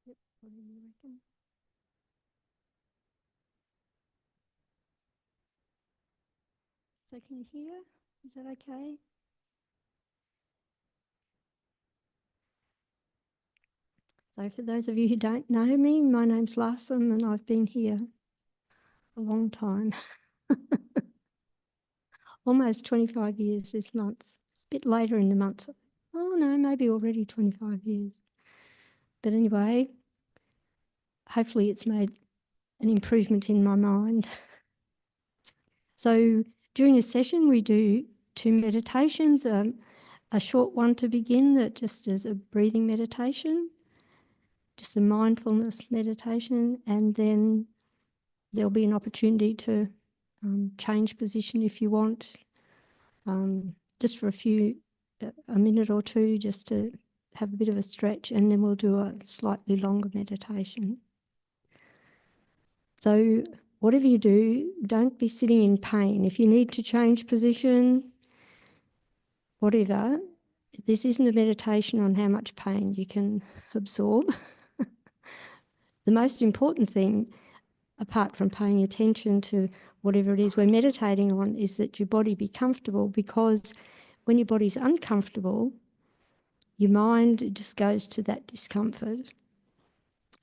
Yep, what do you reckon? So can you hear? Is that okay? So for those of you who don't know me, my name's Lhagsam and I've been here a long time. Almost 25 years this month. A bit later in the month. Oh no, maybe already 25 years. But anyway, hopefully it's made an improvement in my mind. So during a session we do 2 meditations, a short one to begin that just is a breathing meditation, just a mindfulness meditation, and then there'll be an opportunity to change position if you want, just for a minute or two, just to have a bit of a stretch, and then we'll do a slightly longer meditation. So whatever you do, don't be sitting in pain. If you need to change position, whatever, this isn't a meditation on how much pain you can absorb. The most important thing, apart from paying attention to whatever it is we're meditating on, is that your body be comfortable, because when your body's uncomfortable, your mind just goes to that discomfort.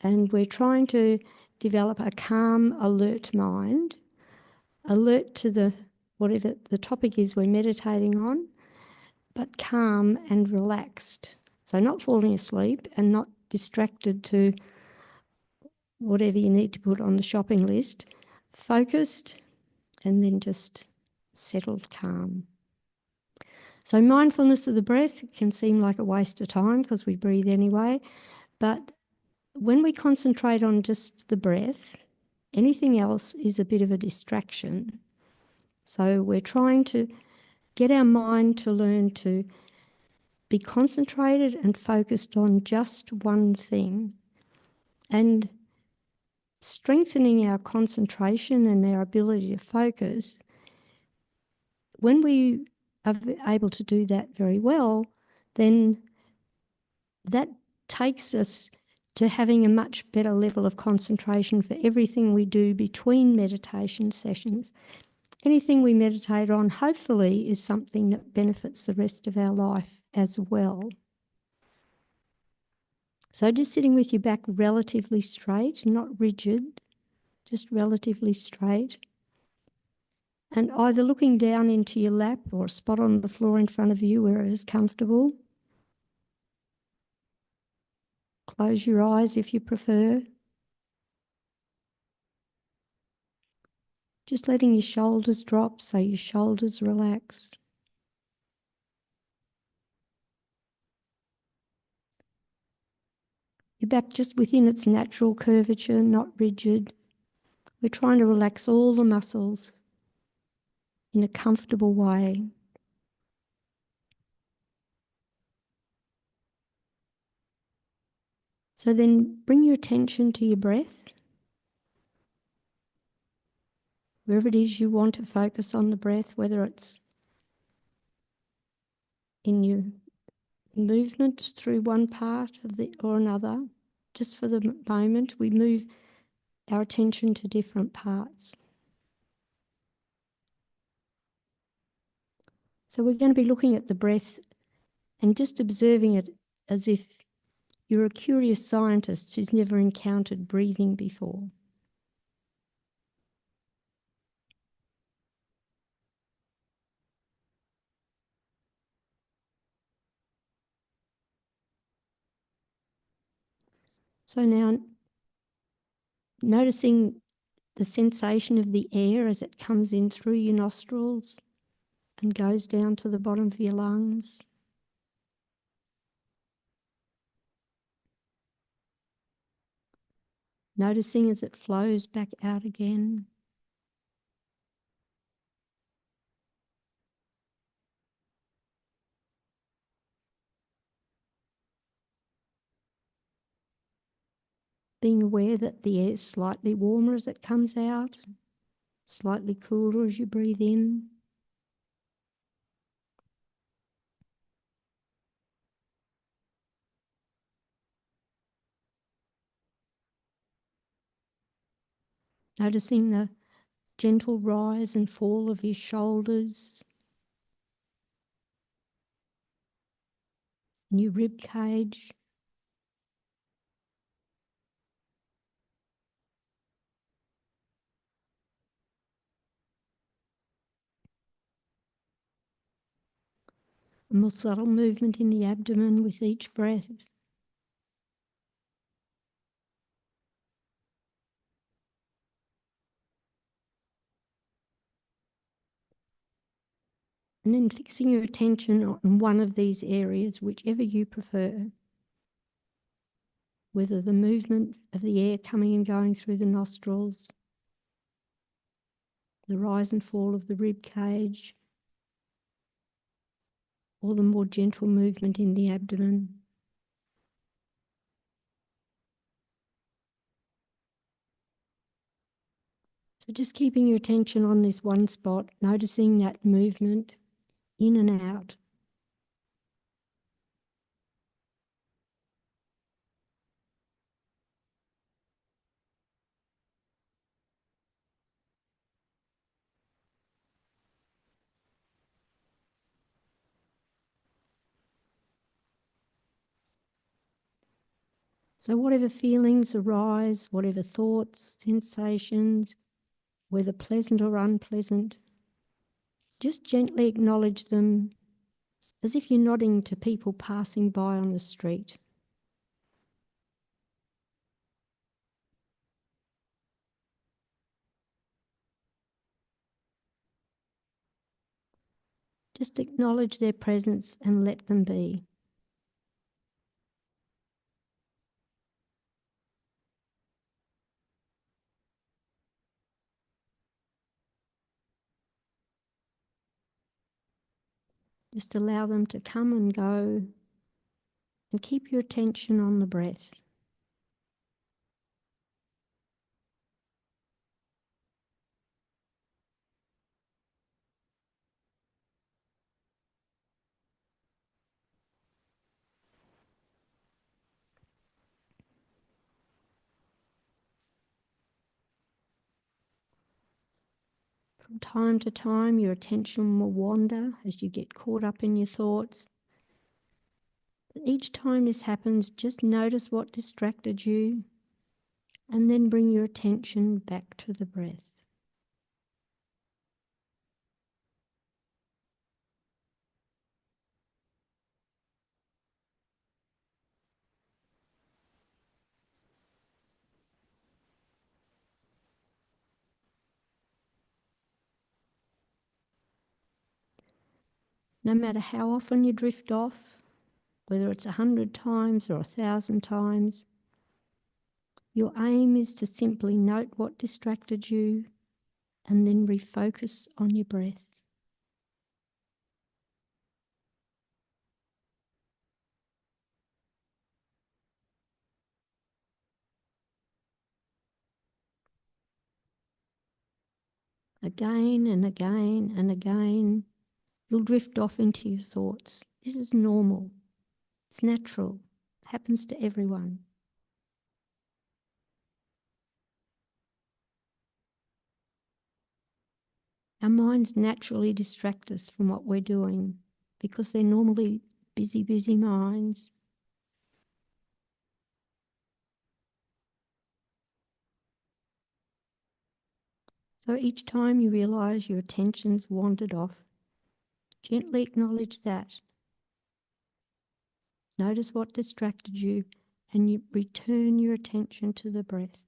And we're trying to develop a calm, alert mind, alert to whatever the topic is we're meditating on, but calm and relaxed. So not falling asleep and not distracted to whatever you need to put on the shopping list, focused and then just settled calm. So mindfulness of the breath can seem like a waste of time because we breathe anyway, but when we concentrate on just the breath, anything else is a bit of a distraction. So we're trying to get our mind to learn to be concentrated and focused on just one thing, and strengthening our concentration and our ability to focus. When we are able to do that very well, then that takes us to having a much better level of concentration for everything we do between meditation sessions. Anything we meditate on, hopefully, is something that benefits the rest of our life as well. So just sitting with your back relatively straight, not rigid, just relatively straight. And either looking down into your lap or a spot on the floor in front of you, wherever is comfortable. Close your eyes if you prefer. Just letting your shoulders drop so your shoulders relax. Your back just within its natural curvature, not rigid. We're trying to relax all the muscles in a comfortable way. So then bring your attention to your breath. Wherever it is you want to focus on the breath, whether it's in your movement through one part of or another. Just for the moment, we move our attention to different parts. So we're going to be looking at the breath and just observing it as if you're a curious scientist who's never encountered breathing before. So now, noticing the sensation of the air as it comes in through your nostrils and goes down to the bottom of your lungs. Noticing as it flows back out again. Being aware that the air is slightly warmer as it comes out, slightly cooler as you breathe in. Noticing the gentle rise and fall of your shoulders, and your rib cage. A more subtle movement in the abdomen with each breath. And then fixing your attention on one of these areas, whichever you prefer. Whether the movement of the air coming and going through the nostrils, the rise and fall of the rib cage, or the more gentle movement in the abdomen. So just keeping your attention on this one spot, noticing that movement in and out. So whatever feelings arise, whatever thoughts, sensations, whether pleasant or unpleasant, just gently acknowledge them as if you're nodding to people passing by on the street. Just acknowledge their presence and let them be. Just allow them to come and go and keep your attention on the breath. From time to time, your attention will wander as you get caught up in your thoughts. But each time this happens, just notice what distracted you and then bring your attention back to the breath. No matter how often you drift off, whether it's 100 times or 1,000 times, your aim is to simply note what distracted you and then refocus on your breath. Again and again and again, you'll drift off into your thoughts. This is normal. It's natural. It happens to everyone. Our minds naturally distract us from what we're doing because they're normally busy, busy minds. So each time you realise your attention's wandered off, gently acknowledge that. Notice what distracted you and you return your attention to the breath.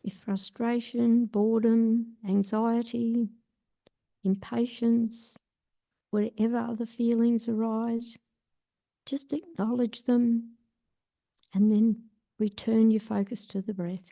If frustration, boredom, anxiety, impatience, whatever other feelings arise, just acknowledge them and then return your focus to the breath.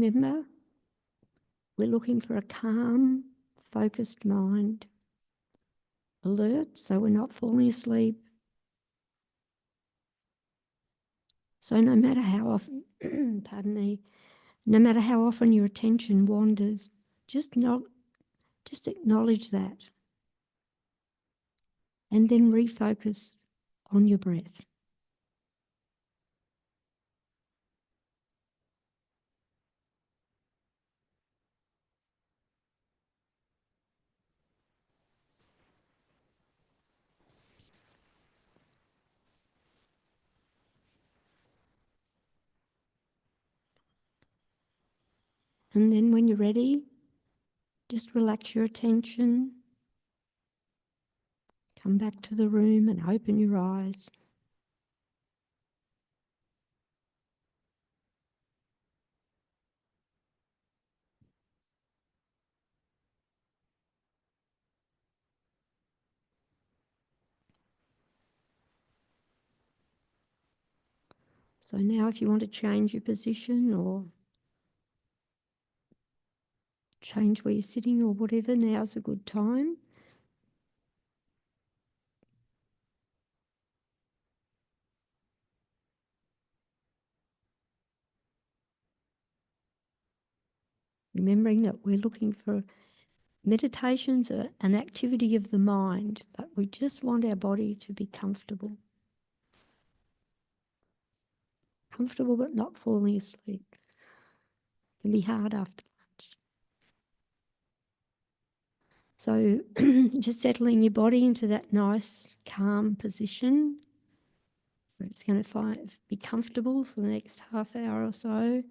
Remember, we're looking for a calm, focused mind, alert so we're not falling asleep. So no matter how often, pardon me, no matter how often your attention wanders, just acknowledge that and then refocus on your breath. And then when you're ready, just relax your attention, come back to the room and open your eyes. So now if you want to change your position or change where you're sitting or whatever, now's a good time. Remembering that we're looking for meditation's an activity of the mind, but we just want our body to be comfortable. Comfortable but not falling asleep. It can be hard after lunch. So just settling your body into that nice, calm position where it's going to be comfortable for the next half hour or so.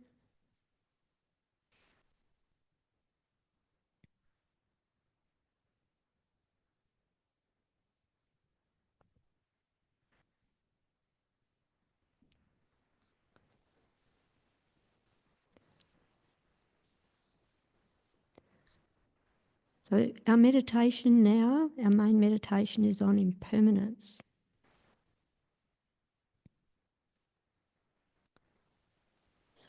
So our meditation now, our main meditation is on impermanence.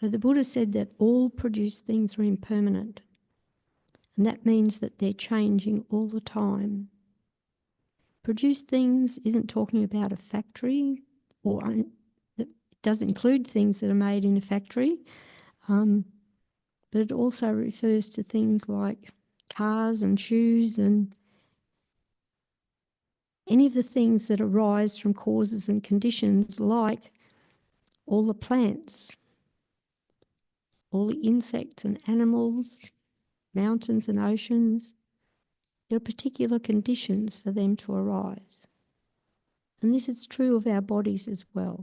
So the Buddha said that all produced things are impermanent. And that means that they're changing all the time. Produced things isn't talking about a factory, it does include things that are made in a factory, but it also refers to things like cars and shoes and any of the things that arise from causes and conditions, like all the plants, all the insects and animals, mountains and oceans. There are particular conditions for them to arise. And this is true of our bodies as well.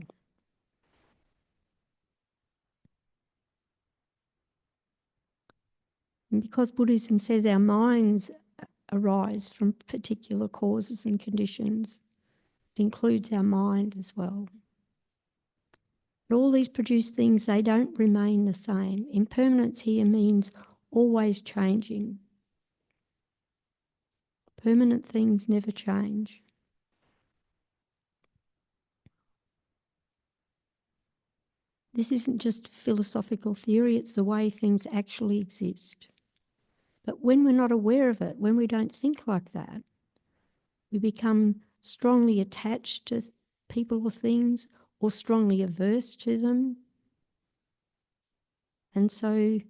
And because Buddhism says our minds arise from particular causes and conditions, it includes our mind as well. But all these produced things, they don't remain the same. Impermanence here means always changing. Permanent things never change. This isn't just philosophical theory, it's the way things actually exist. But when we're not aware of it, when we don't think like that, we become strongly attached to people or things or strongly averse to them. And so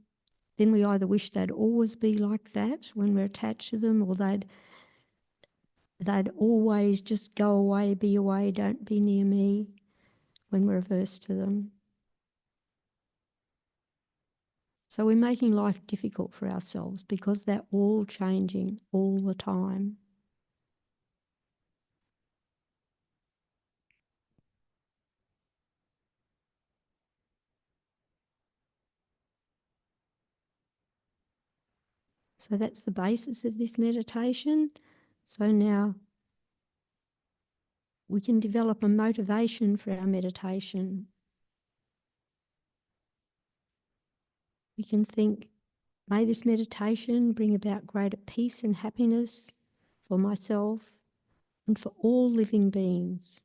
then we either wish they'd always be like that when we're attached to them, or they'd always just go away, be away, don't be near me when we're averse to them. So we're making life difficult for ourselves because they're all changing all the time. So that's the basis of this meditation. So now we can develop a motivation for our meditation. We can think, may this meditation bring about greater peace and happiness for myself and for all living beings.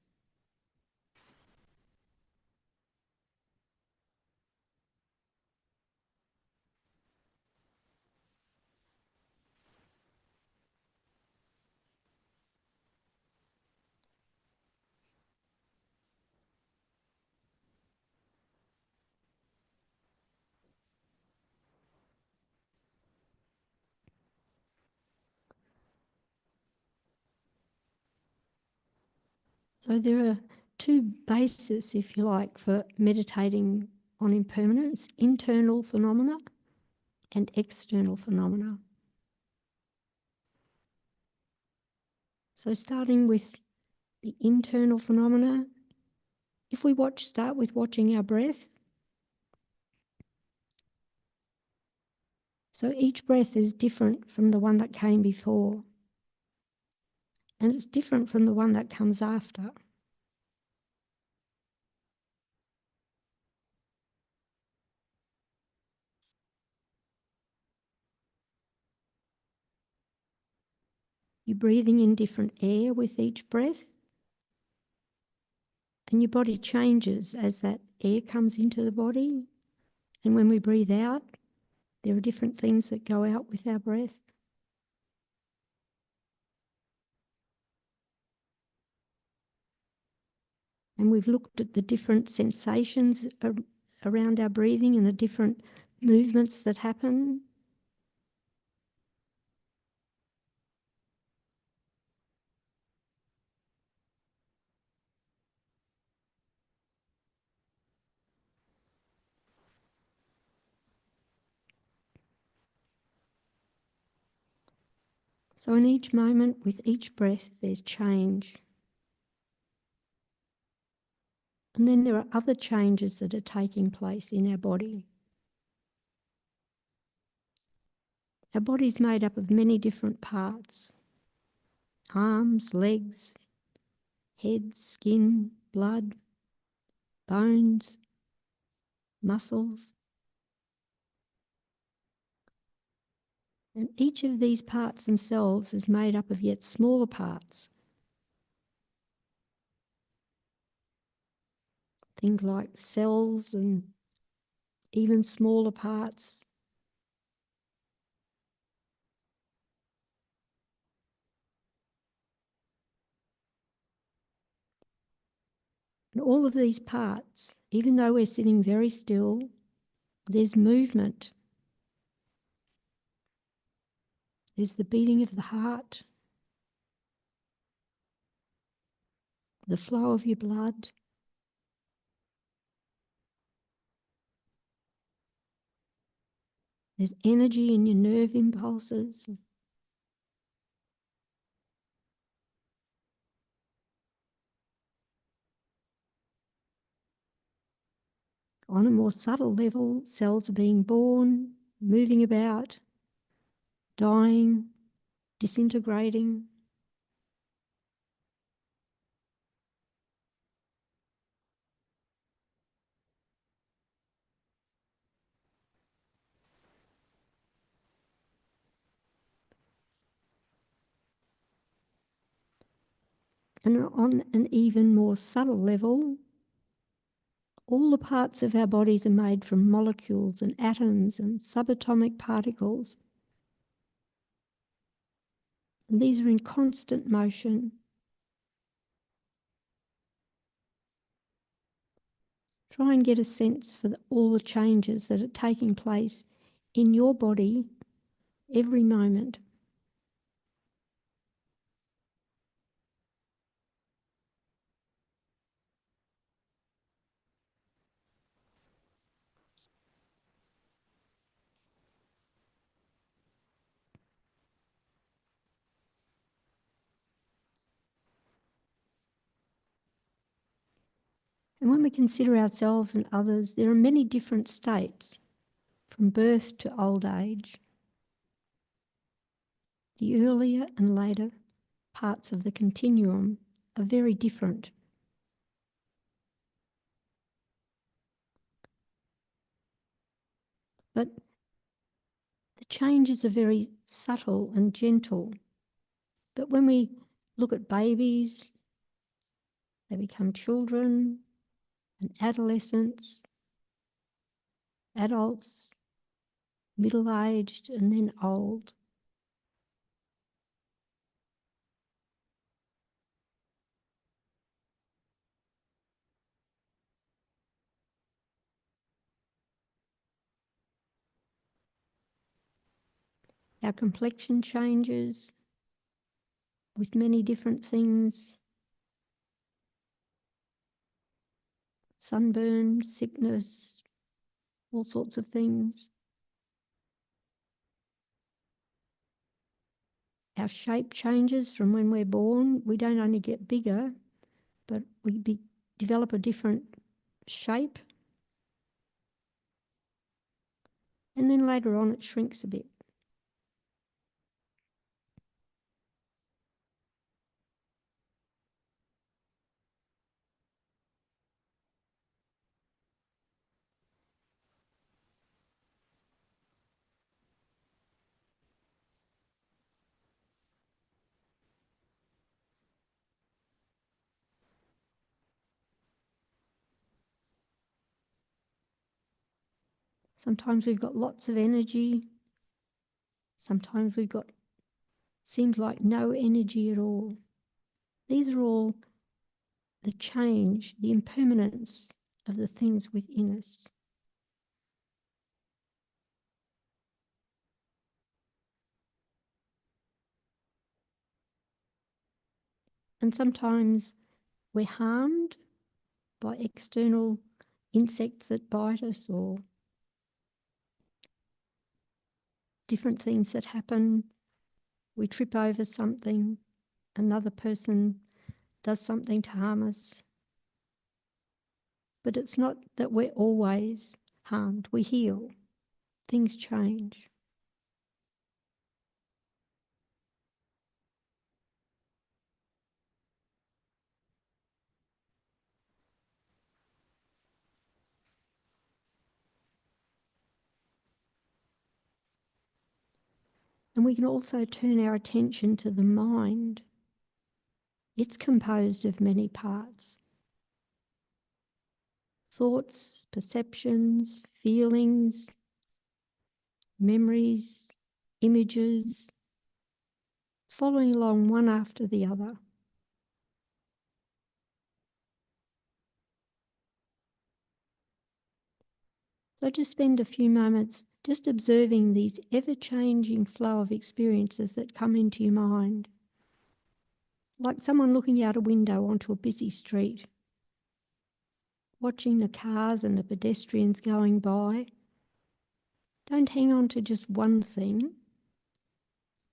So there are two bases, if you like, for meditating on impermanence: internal phenomena and external phenomena. So starting with the internal phenomena, if we start with watching our breath. So each breath is different from the one that came before, and it's different from the one that comes after. You're breathing in different air with each breath, and your body changes as that air comes into the body. And when we breathe out, there are different things that go out with our breath. And we've looked at the different sensations around our breathing and the different movements that happen. So in each moment, with each breath, there's change. And then there are other changes that are taking place in our body. Our body's made up of many different parts: arms, legs, head, skin, blood, bones, muscles. And each of these parts themselves is made up of yet smaller parts. Things like cells and even smaller parts. And all of these parts, even though we're sitting very still, there's movement. There's the beating of the heart, the flow of your blood. There's energy in your nerve impulses. On a more subtle level, cells are being born, moving about, dying, disintegrating. And on an even more subtle level, all the parts of our bodies are made from molecules and atoms and subatomic particles. And these are in constant motion. Try and get a sense for all the changes that are taking place in your body every moment. And when we consider ourselves and others, there are many different states, from birth to old age. The earlier and later parts of the continuum are very different. But the changes are very subtle and gentle. But when we look at babies, they become children and adolescents, adults, middle-aged, and then old. Our complexion changes with many different things. sunburn, sickness, all sorts of things. Our shape changes from when we're born. We don't only get bigger, but we develop a different shape. And then later on it shrinks a bit. Sometimes we've got lots of energy. Sometimes we've got, seems like no energy at all. These are all the change, the impermanence of the things within us. And sometimes we're harmed by external insects that bite us or different things that happen. We trip over something, another person does something to harm us. But it's not that we're always harmed. We heal. Things change. And we can also turn our attention to the mind. It's composed of many parts. Thoughts, perceptions, feelings, memories, images, following along one after the other. So just spend a few moments just observing these ever-changing flow of experiences that come into your mind. Like someone looking out a window onto a busy street, watching the cars and the pedestrians going by. Don't hang on to just one thing.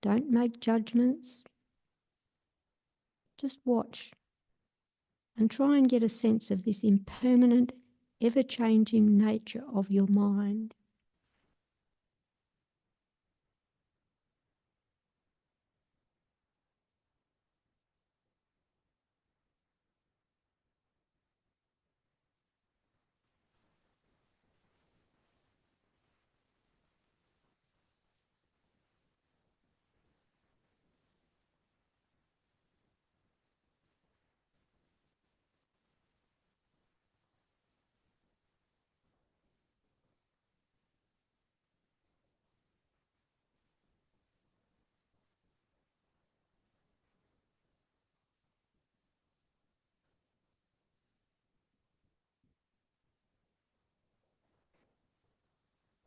Don't make judgments. Just watch and try and get a sense of this impermanent, ever-changing nature of your mind.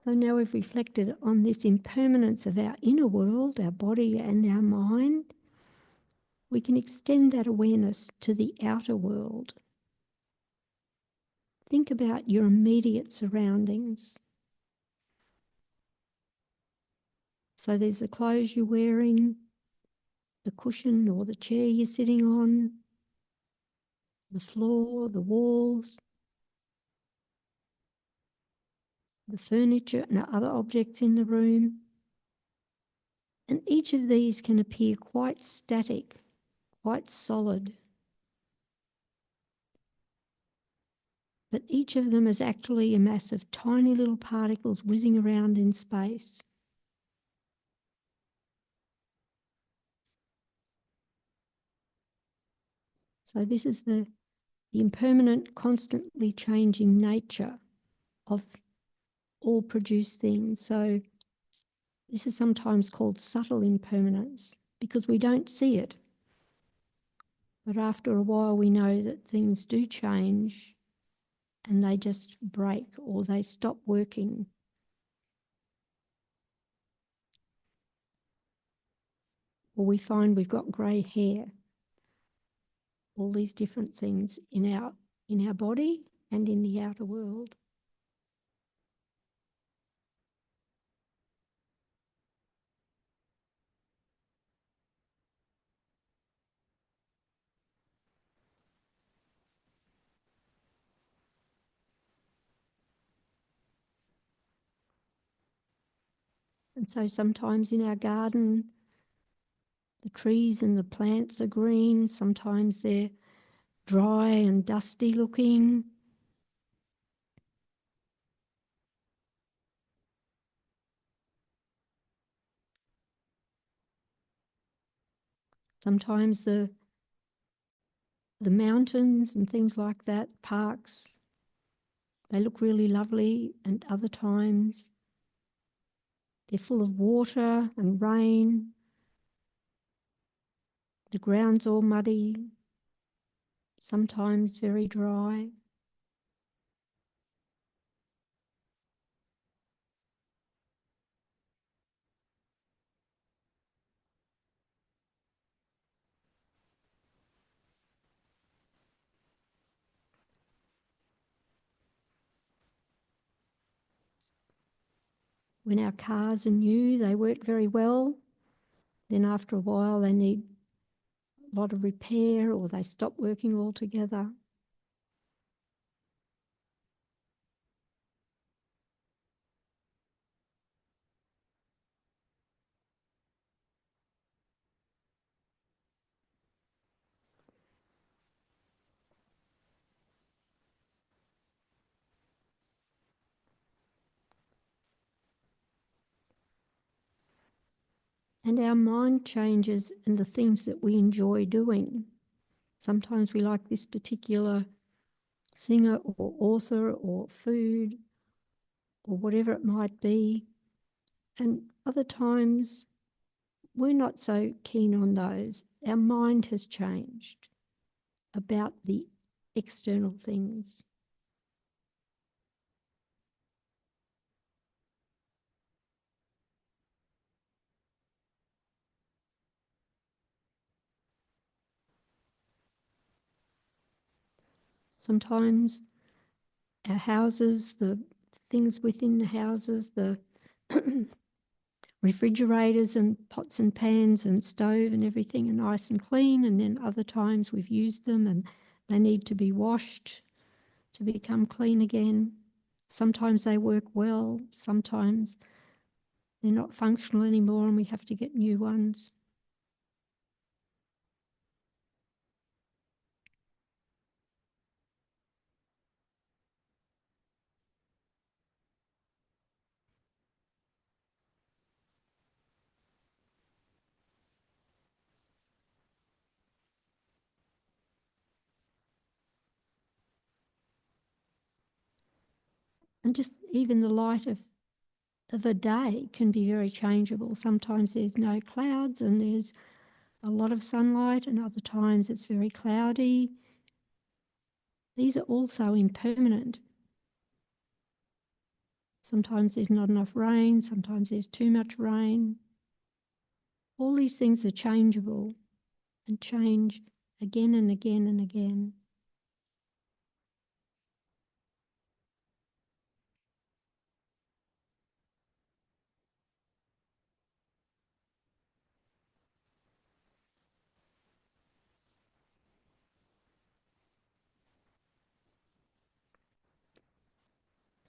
So now we've reflected on this impermanence of our inner world, our body and our mind. We can extend that awareness to the outer world. Think about your immediate surroundings. So there's the clothes you're wearing, the cushion or the chair you're sitting on, the floor, the walls, the furniture and other objects in the room. And each of these can appear quite static, quite solid. But each of them is actually a mass of tiny little particles whizzing around in space. So this is the impermanent, constantly changing nature of all produced things. So this is sometimes called subtle impermanence because we don't see it. But after a while we know that things do change and they just break or they stop working. Or we find we've got grey hair. All these different things in our body and in the outer world. And so sometimes in our garden, the trees and the plants are green, sometimes they're dry and dusty looking. Sometimes the mountains and things like that, parks, they look really lovely, and other times they're full of water and rain. The ground's all muddy, sometimes very dry. When our cars are new, they work very well. Then after a while, they need a lot of repair or they stop working altogether. And our mind changes in the things that we enjoy doing. Sometimes we like this particular singer or author or food or whatever it might be. And other times we're not so keen on those. Our mind has changed about the external things. Sometimes our houses, the things within the houses, the refrigerators and pots and pans and stove and everything are nice and clean, and then other times we've used them and they need to be washed to become clean again. Sometimes they work well, sometimes they're not functional anymore and we have to get new ones. And just even the light of a day can be very changeable. Sometimes there's no clouds and there's a lot of sunlight, and other times it's very cloudy. These are also impermanent. Sometimes there's not enough rain, sometimes there's too much rain. All these things are changeable and change again and again and again.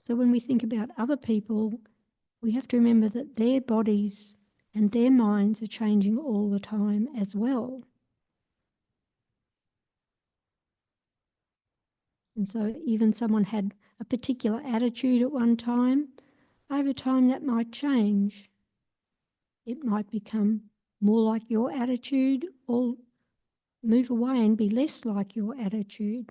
So when we think about other people, we have to remember that their bodies and their minds are changing all the time as well. And so even someone had a particular attitude at one time, over time that might change. It might become more like your attitude or move away and be less like your attitude.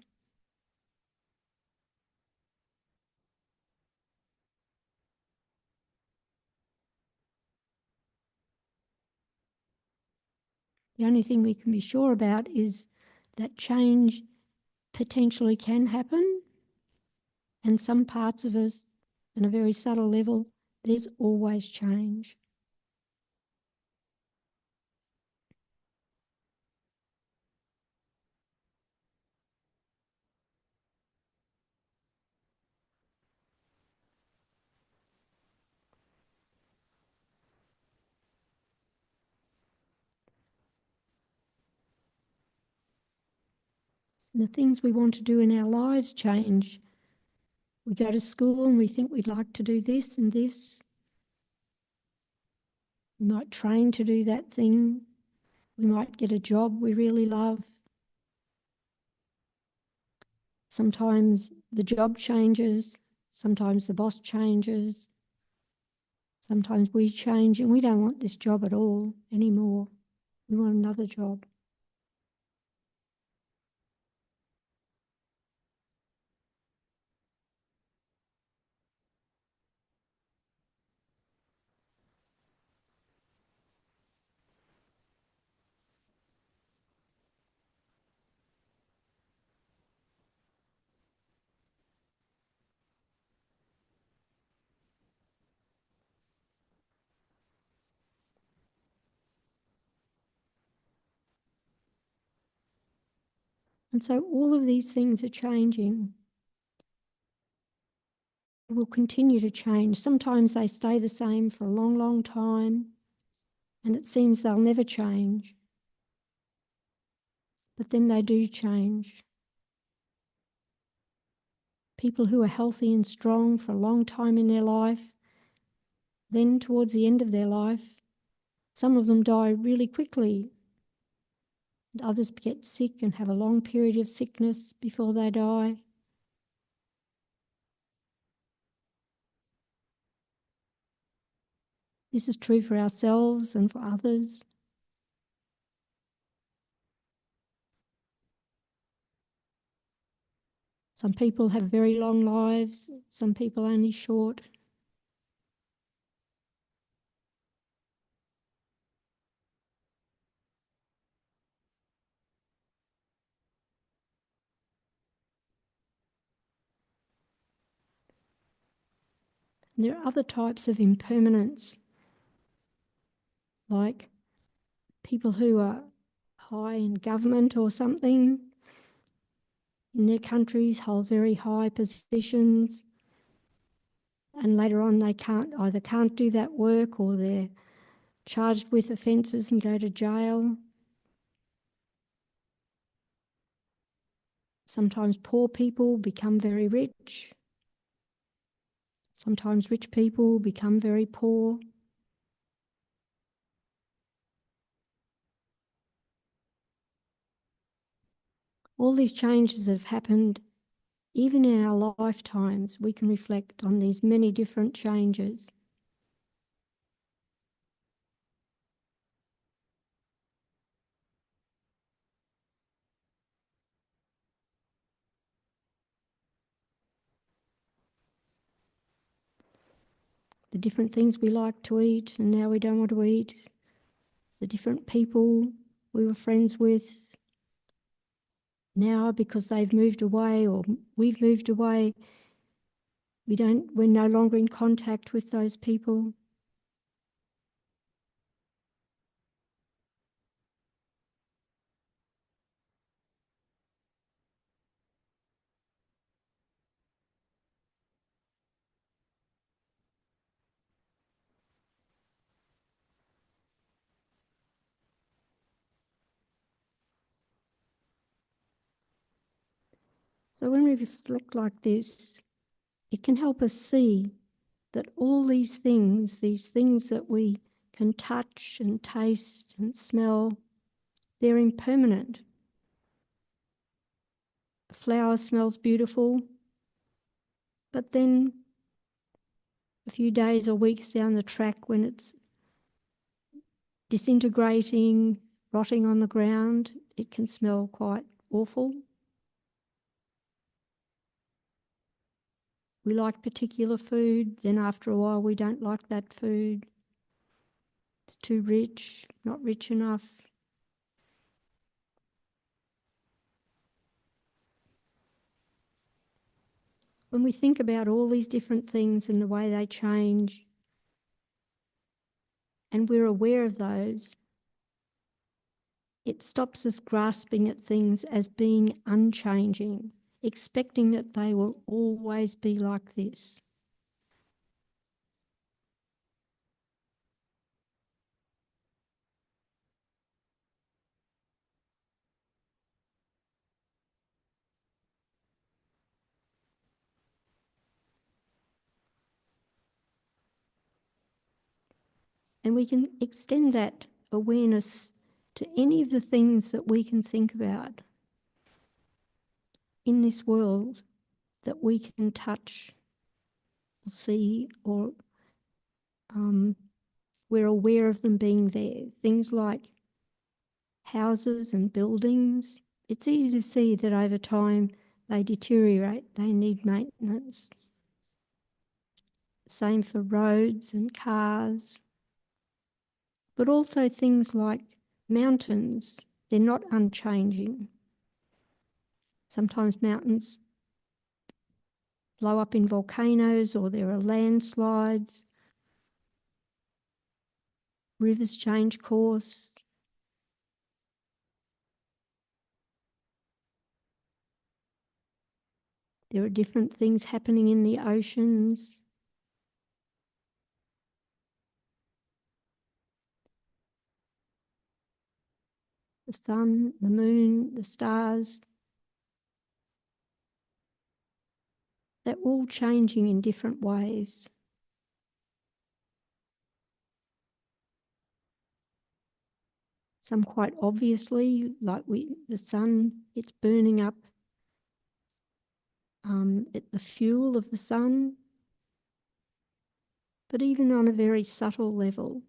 The only thing we can be sure about is that change potentially can happen, and some parts of us, on a very subtle level, there's always change. And the things we want to do in our lives change. We go to school and we think we'd like to do this and this. We might train to do that thing. We might get a job we really love. Sometimes the job changes. Sometimes the boss changes. Sometimes we change and we don't want this job at all anymore. We want another job. And so all of these things are changing. Will continue to change. Sometimes they stay the same for a long, long time, and it seems they'll never change. But then they do change. People who are healthy and strong for a long time in their life, then towards the end of their life, some of them die really quickly. And others get sick and have a long period of sickness before they die. This is true for ourselves and for others. Some people have very long lives, some people only short. And there are other types of impermanence, like people who are high in government or something in their countries, hold very high positions, and later on they either can't do that work or they're charged with offences and go to jail. Sometimes poor people become very rich. Sometimes rich people become very poor. All these changes that have happened, even in our lifetimes, we can reflect on these many different changes. The different things we like to eat and now we don't want to eat. The different people we were friends with, now because they've moved away or we've moved away, we're no longer in contact with those people. So when we reflect like this, it can help us see that all these things that we can touch and taste and smell, they're impermanent. A flower smells beautiful, but then a few days or weeks down the track when it's disintegrating, rotting on the ground, it can smell quite awful. We like particular food, then after a while we don't like that food. It's too rich, not rich enough. When we think about all these different things and the way they change, and we're aware of those, it stops us grasping at things as being unchanging, expecting that they will always be like this. And we can extend that awareness to any of the things that we can think about in this world that we can touch or see, or we're aware of them being there. Things like houses and buildings. It's easy to see that over time they deteriorate, they need maintenance. Same for roads and cars. But also things like mountains, they're not unchanging. Sometimes mountains blow up in volcanoes, or there are landslides. Rivers change course. There are different things happening in the oceans. The sun, the moon, the stars, they're all changing in different ways. Some quite obviously, like the sun, it's burning up the fuel of the sun, but even on a very subtle level.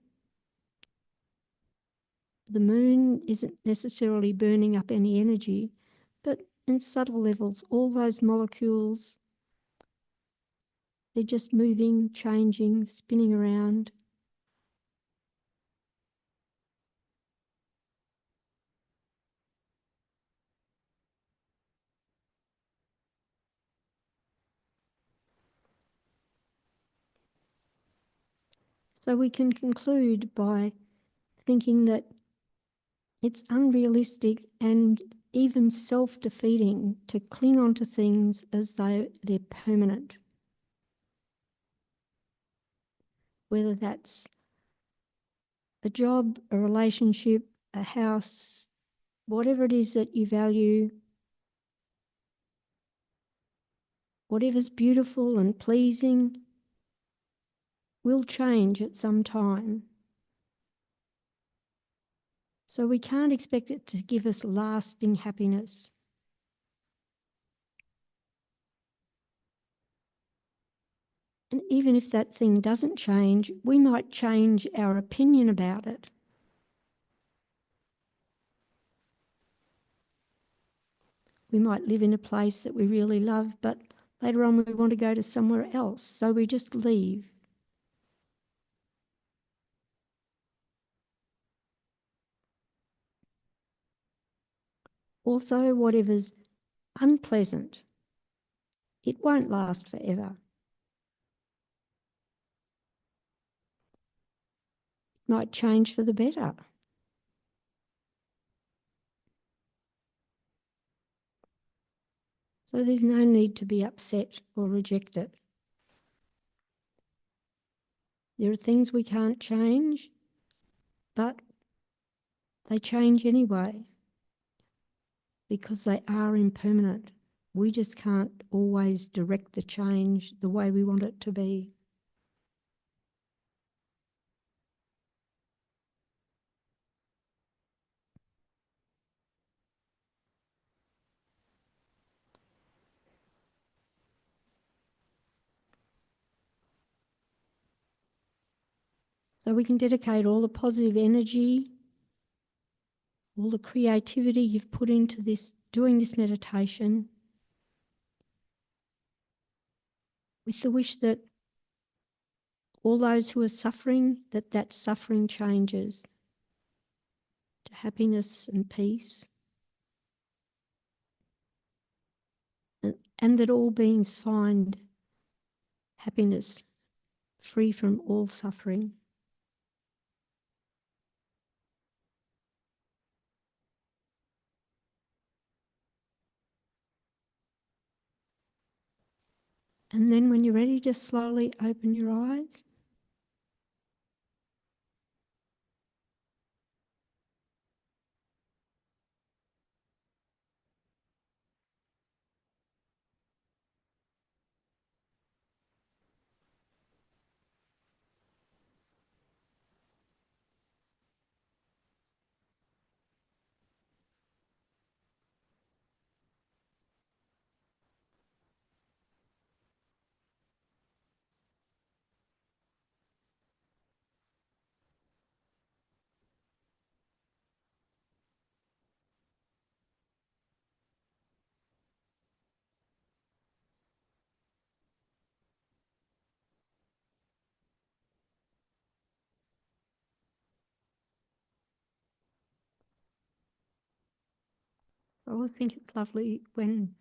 The moon isn't necessarily burning up any energy, but in subtle levels, all those molecules, they're just moving, changing, spinning around. So we can conclude by thinking that it's unrealistic and even self-defeating to cling on to things as though they're permanent. Whether that's a job, a relationship, a house, whatever it is that you value, whatever's beautiful and pleasing will change at some time. So we can't expect it to give us lasting happiness. And even if that thing doesn't change, we might change our opinion about it. We might live in a place that we really love, but later on we want to go to somewhere else, so we just leave. Also, whatever's unpleasant, it won't last forever. It might change for the better. So there's no need to be upset or reject it. There are things we can't change, but they change anyway because they are impermanent. We just can't always direct the change the way we want it to be. So we can dedicate all the positive energy, all the creativity you've put into this, doing this meditation, with the wish that all those who are suffering, that suffering changes to happiness and peace, and that all beings find happiness free from all suffering. And then when you're ready, just slowly open your eyes. I always think it's lovely when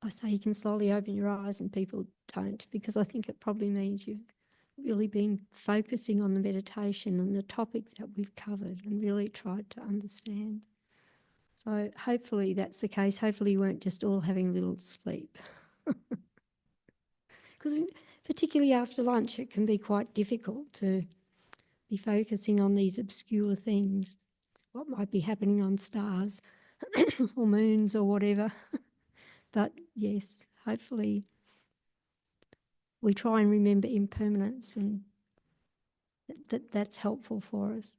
I say you can slowly open your eyes and people don't, because I think it probably means you've really been focusing on the meditation and the topic that we've covered and really tried to understand. So hopefully that's the case. Hopefully you weren't just all having a little sleep. Because particularly after lunch it can be quite difficult to be focusing on these obscure things, what might be happening on stars or moons or whatever. But yes, hopefully we try and remember impermanence, and that's helpful for us.